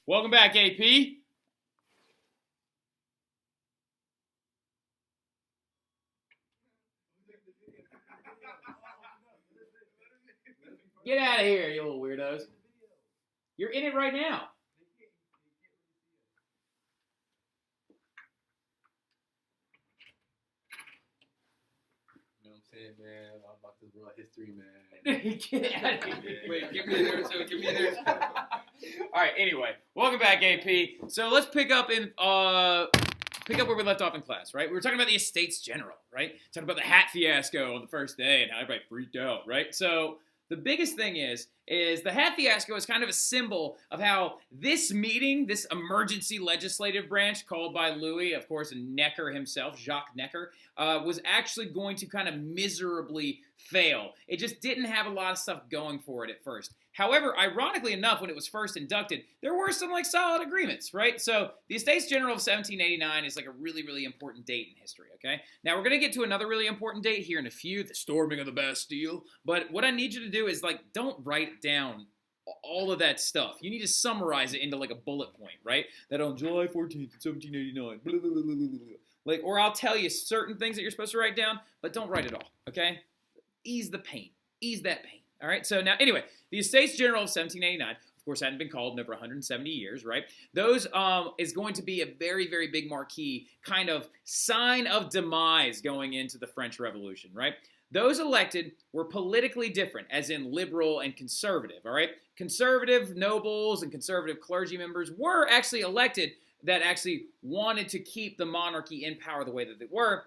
Welcome back, AP. Get out of here, you little weirdos. You're in it right now. You know what I'm saying, man? I'm about to run history, man. Get out of here. Wait, give me there, so give me there. All right. Anyway, welcome back, AP. So let's pick up where we left off in class, right? We were talking about the Estates General, right? Talking about the hat fiasco on the first day and how everybody freaked out, right? So the biggest thing is the hat fiasco is kind of a symbol of how this meeting, this emergency legislative branch called by Louis, of course, Necker himself, Jacques Necker, was actually going to kind of miserably fail. It just didn't have a lot of stuff going for it at first. However, ironically enough, when it was first inducted, there were some solid agreements, right? So the Estates General of 1789 is a really, really important date in history, okay? Now we're going to get to another really important date here in a few, the storming of the Bastille. But what I need you to do is don't write down all of that stuff. You need to summarize it into a bullet point, right? That on July 14th, 1789, blah, blah, blah, blah, blah. Or I'll tell you certain things that you're supposed to write down, but don't write it all, okay? Ease the pain. Ease that pain. All right, so now, anyway, the Estates General of 1789, of course, hadn't been called in over 170 years, right? Those is going to be a very, very big marquee kind of sign of demise going into the French Revolution, right? Those elected were politically different, as in liberal and conservative, all right? Conservative nobles and conservative clergy members were actually elected that actually wanted to keep the monarchy in power the way that they were,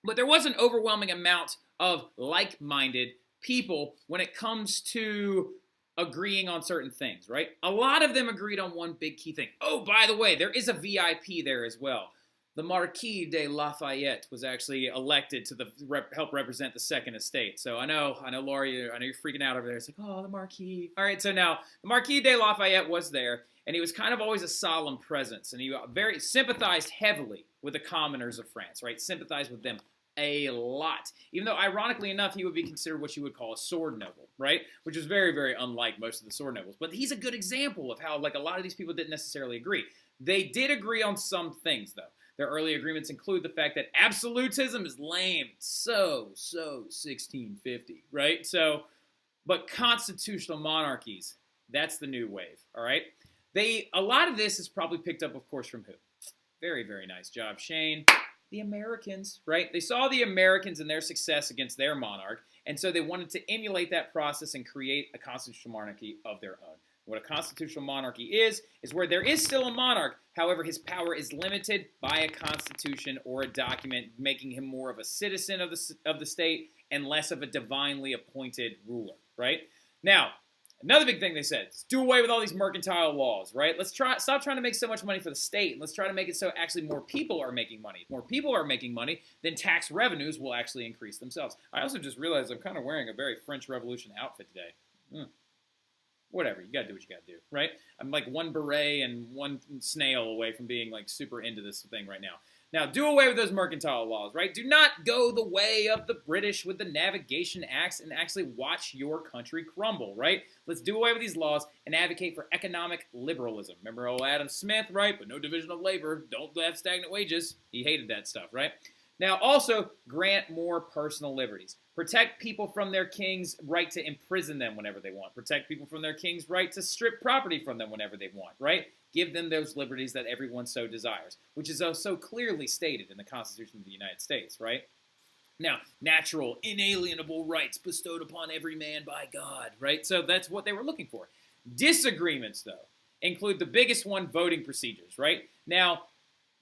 but there was an overwhelming amount of like-minded people when it comes to agreeing on certain things, right? A lot of them agreed on one big key thing. Oh, by the way, there is a VIP there as well. The Marquis de Lafayette was actually elected to help represent the Second Estate. So I know, Laura, I know you're freaking out over there. It's oh, the Marquis. All right, so now the Marquis de Lafayette was there, and he was kind of always a solemn presence, and he very sympathized heavily with the commoners of France, right? Sympathized with them a lot. Even though, ironically enough, he would be considered what you would call a sword noble, right? Which is very, very unlike most of the sword nobles. But he's a good example of how, a lot of these people didn't necessarily agree. They did agree on some things, though. Their early agreements include the fact that absolutism is lame. So 1650, right? But constitutional monarchies, that's the new wave, all right? A lot of this is probably picked up, of course, from who? Very, very nice job, Shane. The Americans, right? They saw the Americans and their success against their monarch, and so they wanted to emulate that process and create a constitutional monarchy of their own. What a constitutional monarchy is where there is still a monarch, however, his power is limited by a constitution or a document, making him more of a citizen of the state and less of a divinely appointed ruler, right? Now, another big thing they said is do away with all these mercantile laws, right? Let's stop trying to make so much money for the state. And let's try to make it so actually more people are making money. If more people are making money, then tax revenues will actually increase themselves. I also just realized I'm kind of wearing a very French Revolution outfit today. Whatever, you gotta do what you gotta do, right? I'm one beret and one snail away from being super into this thing right now. Now, do away with those mercantile laws, right? Do not go the way of the British with the Navigation Acts and actually watch your country crumble, right? Let's do away with these laws and advocate for economic liberalism. Remember old Adam Smith, right? But no division of labor. Don't have stagnant wages. He hated that stuff, right? Now, also, grant more personal liberties. Protect people from their king's right to imprison them whenever they want. Protect people from their king's right to strip property from them whenever they want, right? Give them those liberties that everyone so desires, which is so clearly stated in the Constitution of the United States, right? Now, natural, inalienable rights bestowed upon every man by God, right? So that's what they were looking for. Disagreements, though, include the biggest one, voting procedures, right? Now,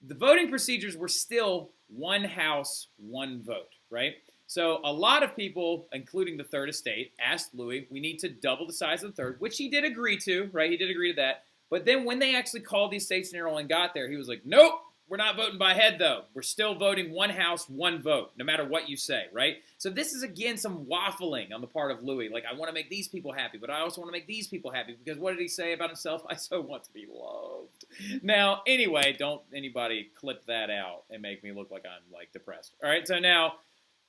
the voting procedures were still one house, one vote, right? So a lot of people, including the Third Estate, asked Louis, we need to double the size of the third, which he did agree to, right? He did agree to that. But then when they actually called the Estates General and got there, he was like, nope, we're not voting by head, though. We're still voting one house, one vote, no matter what you say, right? So this is, again, some waffling on the part of Louis. I want to make these people happy, but I also want to make these people happy, because what did he say about himself? I so want to be loved. Now, anyway, don't anybody clip that out and make me look like I'm, depressed. All right, so now,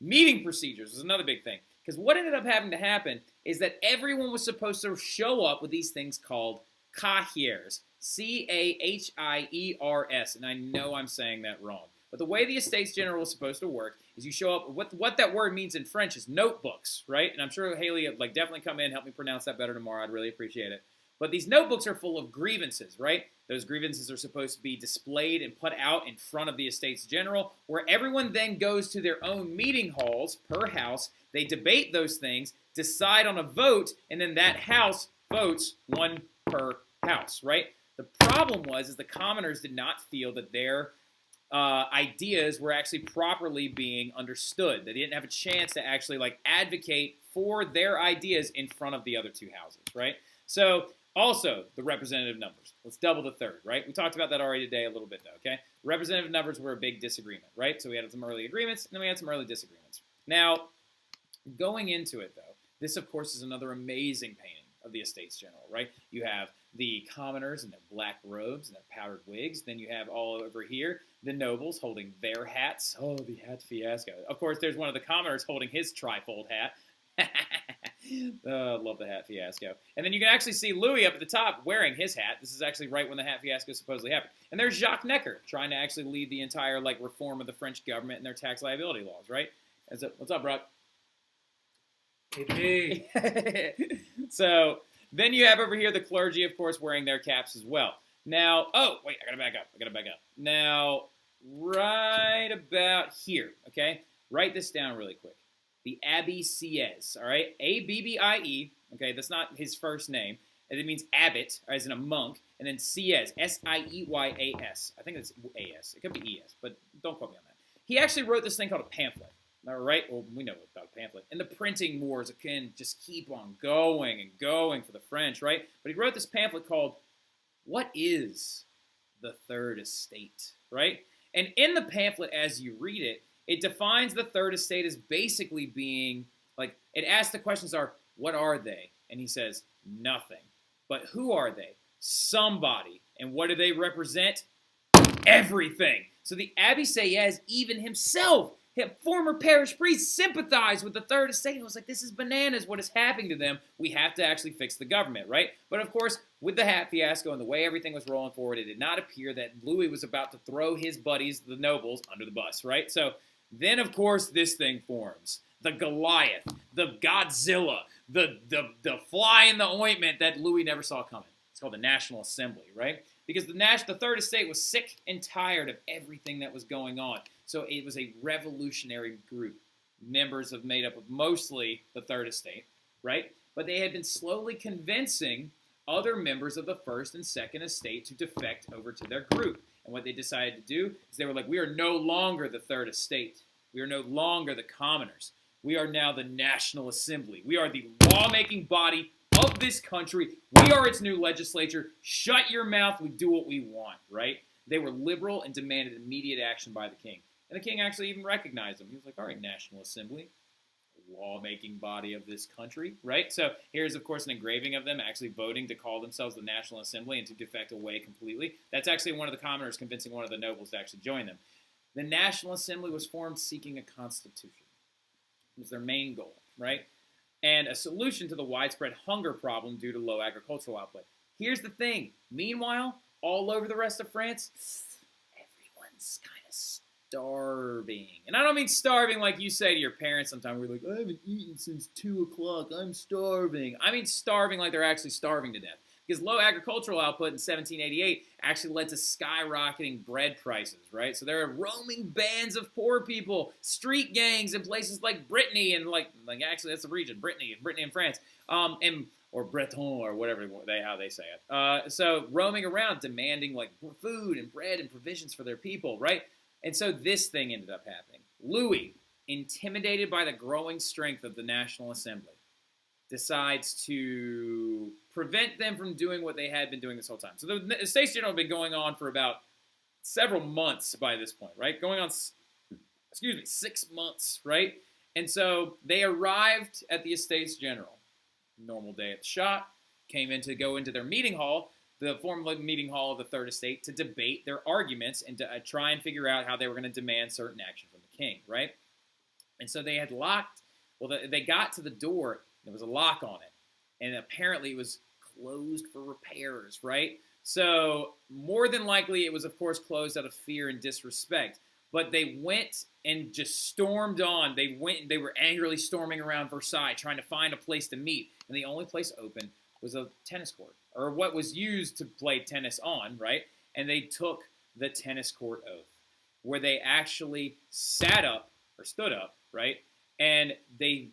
meeting procedures is another big thing, because what ended up having to happen is that everyone was supposed to show up with these things called Cahiers, Cahiers, and I know I'm saying that wrong. But the way the Estates General is supposed to work is you show up. What that word means in French is notebooks, right? And I'm sure Haley would definitely come in and help me pronounce that better tomorrow. I'd really appreciate it. But these notebooks are full of grievances, right? Those grievances are supposed to be displayed and put out in front of the Estates General, where everyone then goes to their own meeting halls per house. They debate those things, decide on a vote, and then that house votes one per house, right? The problem was the commoners did not feel that their ideas were actually properly being understood. They didn't have a chance to actually advocate for their ideas in front of the other two houses, right? So also the representative numbers. Let's double the third, right? We talked about that already today a little bit though, okay? Representative numbers were a big disagreement, right? So we had some early agreements and then we had some early disagreements. Now, going into it though, this of course is another amazing painting of the Estates General, right? You have the commoners in their black robes and their powdered wigs. Then you have all over here the nobles holding their hats. Oh, the hat fiasco. Of course, there's one of the commoners holding his trifold hat. Oh, love the hat fiasco. And then you can actually see Louis up at the top wearing his hat. This is actually right when the hat fiasco supposedly happened. And there's Jacques Necker trying to actually lead the entire reform of the French government and their tax liability laws, right? What's up, Brock? Hey, So then you have over here the clergy, of course, wearing their caps as well. Now, oh, wait, I gotta back up. Now, right about here, okay? Write this down really quick. The Abbé Sieyès, all right? A-B-B-I-E, okay? That's not his first name. And it means abbot, as in a monk. And then Sieyès, S-I-E-Y-A-S. I think it's A-S. It could be E-S, but don't quote me on that. He actually wrote this thing called a pamphlet. All right, well, we know about a pamphlet. And the printing wars can just keep on going and going for the French, right? But he wrote this pamphlet called, What is the Third Estate, right? And in the pamphlet, as you read it, it defines the Third Estate as basically being, it asks the questions are, what are they? And he says, nothing. But who are they? Somebody. And what do they represent? Everything. So the Abbé Sieyès, even himself, former parish priest, sympathized with the Third Estate and was like, this is bananas, what is happening to them? We have to actually fix the government, right? But of course, with the hat fiasco and the way everything was rolling forward, it did not appear that Louis was about to throw his buddies, the nobles, under the bus, right? So then, of course, this thing forms. The Goliath, the Godzilla, the fly in the ointment that Louis never saw coming. It's called the National Assembly, right? Because the Third Estate was sick and tired of everything that was going on. So it was a revolutionary group, members made up of mostly the Third Estate, right? But they had been slowly convincing other members of the First and Second Estate to defect over to their group. And what they decided to do is they were like, we are no longer the Third Estate. We are no longer the commoners. We are now the National Assembly. We are the lawmaking body of this country. We are its new legislature. Shut your mouth. We do what we want, right? They were liberal and demanded immediate action by the king. And the king actually even recognized them. He was like, all right, National Assembly, lawmaking body of this country, right? So here's, of course, an engraving of them actually voting to call themselves the National Assembly and to defect away completely. That's actually one of the commoners convincing one of the nobles to actually join them. The National Assembly was formed seeking a constitution. It was their main goal, right? And a solution to the widespread hunger problem due to low agricultural output. Here's the thing. Meanwhile, all over the rest of France, everyone's kind of starving. And I don't mean starving like you say to your parents sometimes. We're like, I haven't eaten since 2 o'clock. I'm starving. I mean starving like they're actually starving to death. Because low agricultural output in 1788 actually led to skyrocketing bread prices, right? So there are roaming bands of poor people, street gangs in places like Brittany and actually that's the region, Brittany in France, or Breton or whatever how they say it. So roaming around demanding food and bread and provisions for their people, right? And so this thing ended up happening. Louis, intimidated by the growing strength of the National Assembly, decides to prevent them from doing what they had been doing this whole time. So the Estates General had been going on for about several months by this point, right? Going on, 6 months, right? And so they arrived at the Estates General. Normal day at the shop, go into their meeting hall, the formal meeting hall of the Third Estate, to debate their arguments and to try and figure out how they were going to demand certain action from the king, right? And so they had they got to the door. There was a lock on it, and apparently it was closed for repairs, right? So more than likely it was, of course, closed out of fear and disrespect. But they went and just stormed on. They were angrily storming around Versailles trying to find a place to meet. And the only place open was a tennis court, or what was used to play tennis on, right? And they took the tennis court oath, where they actually sat up or stood up, right? And they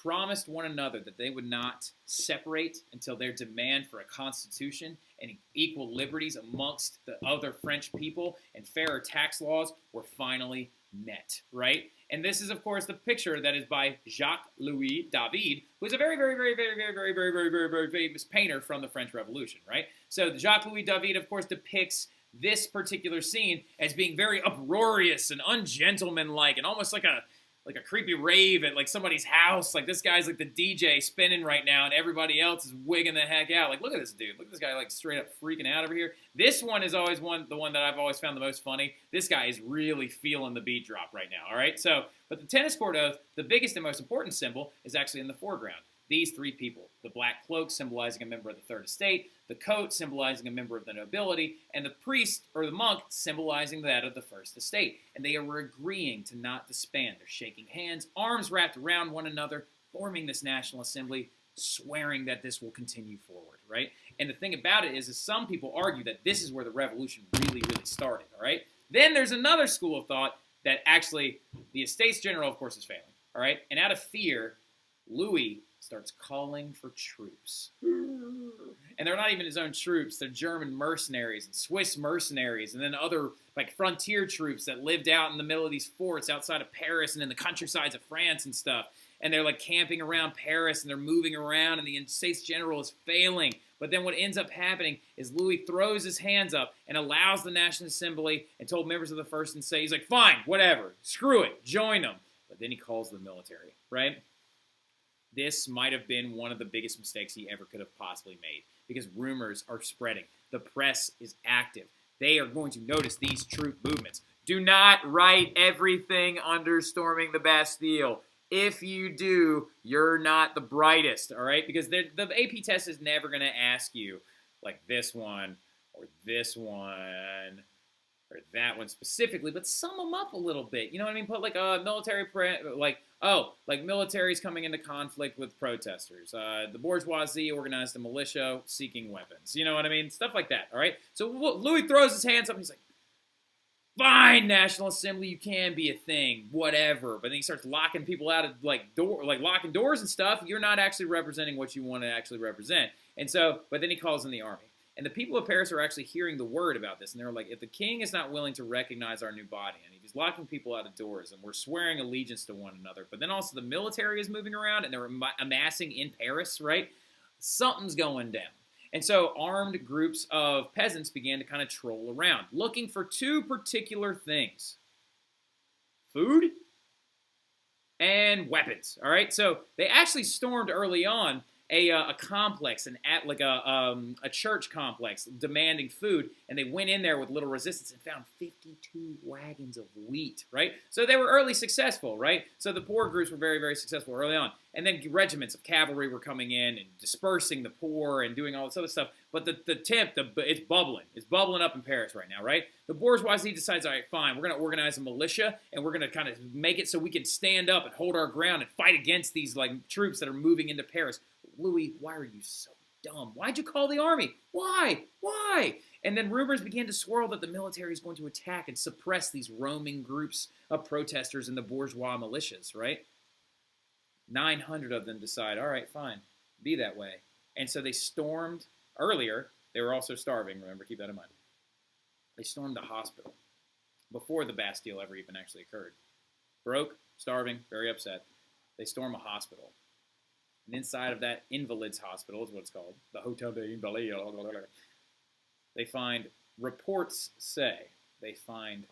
promised one another that they would not separate until their demand for a constitution and equal liberties amongst the other French people and fairer tax laws were finally met, right? And this is, of course, the picture that is by Jacques-Louis David, who is a very, very, very, very, very, very, very, very, very, very famous painter from the French Revolution, right? So Jacques-Louis David, of course, depicts this particular scene as being very uproarious and ungentlemanlike and almost like a creepy rave at like somebody's house. Like this guy's like the DJ spinning right now and everybody else is wigging the heck out. Like look at this dude. Look at this guy like straight up freaking out over here. This one is always the one that I've always found the most funny. This guy is really feeling the beat drop right now, all right? So, but the tennis court oath, the biggest and most important symbol is actually in the foreground. These three people, the black cloak symbolizing a member of the third estate, the coat symbolizing a member of the nobility, and the priest or the monk symbolizing that of the first estate. And they are agreeing to not disband. They're shaking hands, arms wrapped around one another, forming this National Assembly, swearing that this will continue forward, right? And the thing about it is some people argue that this is where the revolution really, really started, all right? Then there's another school of thought that actually the Estates General, of course, is failing, all right? And out of fear, Louis starts calling for troops. And they're not even his own troops. They're German mercenaries and Swiss mercenaries and then other like frontier troops that lived out in the middle of these forts outside of Paris and in the countrysides of France and stuff. And they're like camping around Paris and they're moving around and the States General is failing. But then what ends up happening is Louis throws his hands up and allows the National Assembly and told members of the First and say, he's like, fine, whatever, screw it, join them. But then he calls the military, right? This might have been one of the biggest mistakes he ever could have possibly made because rumors are spreading. The press is active. They are going to notice these troop movements. Do not write everything under storming the Bastille. If you do, you're not the brightest, all right? Because the AP test is never going to ask you like this one or this one or that one specifically, but sum them up a little bit. You know what I mean? Put like a military, military's coming into conflict with protesters. The bourgeoisie organized a militia seeking weapons. You know what I mean? Stuff like that, all right? So Louis throws his hands up and he's like, fine, National Assembly, you can be a thing, whatever. But then he starts locking people out of locking doors and stuff. You're not actually representing what you want to actually represent. And so, but then he calls in the army. And the people of Paris are actually hearing the word about this. And they're like, if the king is not willing to recognize our new body, and if he's locking people out of doors, and we're swearing allegiance to one another, but then also the military is moving around, and they're amassing in Paris, right? Something's going down. And so armed groups of peasants began to kind of troll around, looking for two particular things. Food and weapons, all right? So they actually stormed early on a complex, a church complex demanding food, and they went in there with little resistance and found 52 wagons of wheat, right? So they were early successful, right? So the poor groups were very, very successful early on. And then regiments of cavalry were coming in and dispersing the poor and doing all this other stuff. But it's bubbling. It's bubbling up in Paris right now, right? The bourgeoisie decides, all right, fine, we're going to organize a militia, and we're going to kind of make it so we can stand up and hold our ground and fight against these troops that are moving into Paris. Louis, why are you so dumb? Why'd you call the army? Why? Why? And then rumors began to swirl that the military is going to attack and suppress these roaming groups of protesters and the bourgeois militias, right? 900 of them decide, all right, fine, be that way. And so they stormed earlier. They were also starving, remember, keep that in mind. They stormed the hospital before the Bastille ever even actually occurred. Broke, starving, very upset. They storm a hospital. And inside of that invalids hospital is what it's called, the Hotel de Invalides. They find, reports say, they find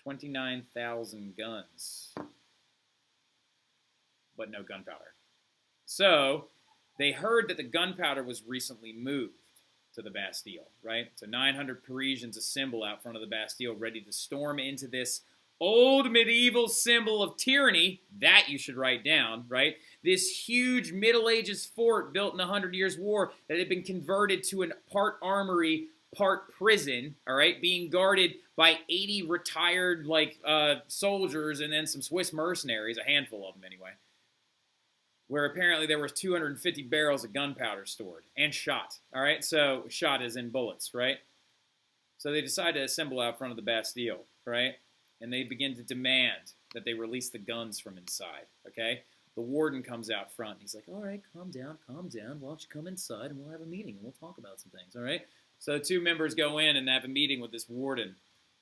29,000 guns, but no gunpowder. So they heard that the gunpowder was recently moved to the Bastille, right? So 900 Parisians assemble out front of the Bastille ready to storm into this old medieval symbol of tyranny, that you should write down, right? This huge Middle Ages fort built in the 100 Years' War that had been converted to a part armory, part prison, all right, being guarded by 80 retired, soldiers and then some Swiss mercenaries, a handful of them anyway, where apparently there was 250 barrels of gunpowder stored and shot, all right? So shot as in bullets, right? So they decide to assemble out front of the Bastille, right? And they begin to demand that they release the guns from inside, okay? The warden comes out front, and he's like, all right, calm down. Why don't you come inside, and we'll have a meeting, and we'll talk about some things, all right? So the two members go in and have a meeting with this warden, and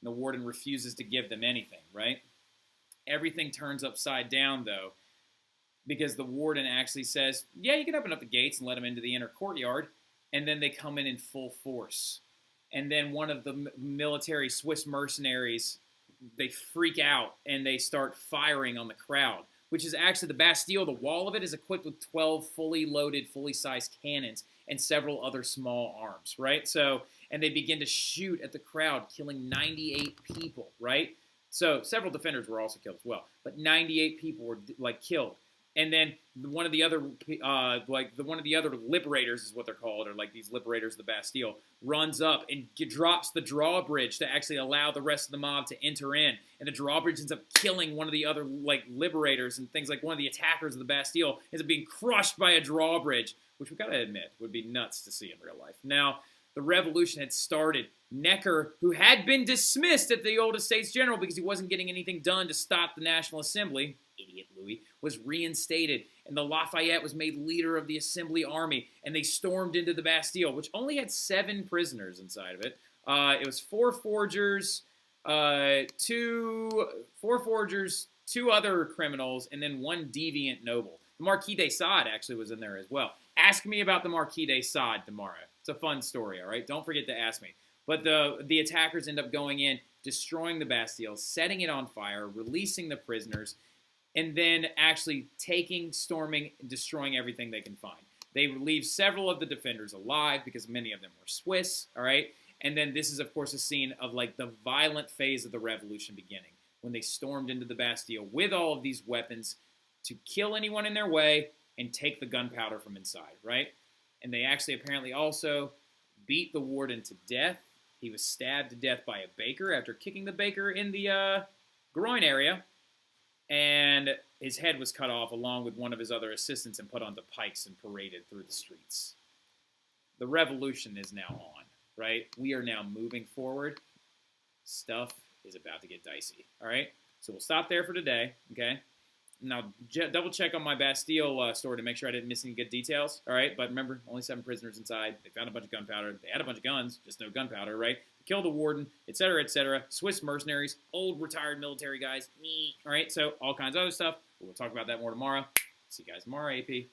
the warden refuses to give them anything, right? Everything turns upside down, though, because the warden actually says, yeah, you can open up the gates and let them into the inner courtyard, and then they come in full force. And then one of the military Swiss mercenaries, they freak out, and they start firing on the crowd, which is actually the Bastille. The wall of it is equipped with 12 fully loaded, fully sized cannons and several other small arms, right? So, and they begin to shoot at the crowd, killing 98 people, right? So several defenders were also killed as well, but 98 people were killed. And then one of the other, liberators is what they're called, or these liberators of the Bastille, runs up and drops the drawbridge to actually allow the rest of the mob to enter in. And the drawbridge ends up killing one of the other liberators and things, like one of the attackers of the Bastille ends up being crushed by a drawbridge, which we gotta admit would be nuts to see in real life. Now, the revolution had started. Necker, who had been dismissed at the old Estates General because he wasn't getting anything done to stop the National Assembly, idiot Louis, was reinstated, and the Lafayette was made leader of the Assembly Army, and they stormed into the Bastille, which only had 7 prisoners inside of it. It was 4 forgers, 2 other criminals, and then 1 deviant noble. The Marquis de Sade actually was in there as well. Ask me about the Marquis de Sade tomorrow. It's a fun story, all right? Don't forget to ask me. But the attackers end up going in, destroying the Bastille, setting it on fire, releasing the prisoners, and then actually storming, and destroying everything they can find. They leave several of the defenders alive because many of them were Swiss, all right? And then this is, of course, a scene of the violent phase of the revolution beginning, when they stormed into the Bastille with all of these weapons to kill anyone in their way and take the gunpowder from inside, right? And they actually apparently also beat the warden to death. He was stabbed to death by a baker after kicking the baker in the groin area. And his head was cut off along with one of his other assistants and put onto pikes and paraded through the streets. The revolution is now on, right? We are now moving forward. Stuff is about to get dicey, all right? So we'll stop there for today, okay? Now, double check on my Bastille story to make sure I didn't miss any good details, all right? But remember, only 7 prisoners inside. They found a bunch of gunpowder. They had a bunch of guns, just no gunpowder, right? They killed the warden, etc., etc. Swiss mercenaries, old retired military guys, all right? So all kinds of other stuff. We'll talk about that more tomorrow. See you guys tomorrow, AP.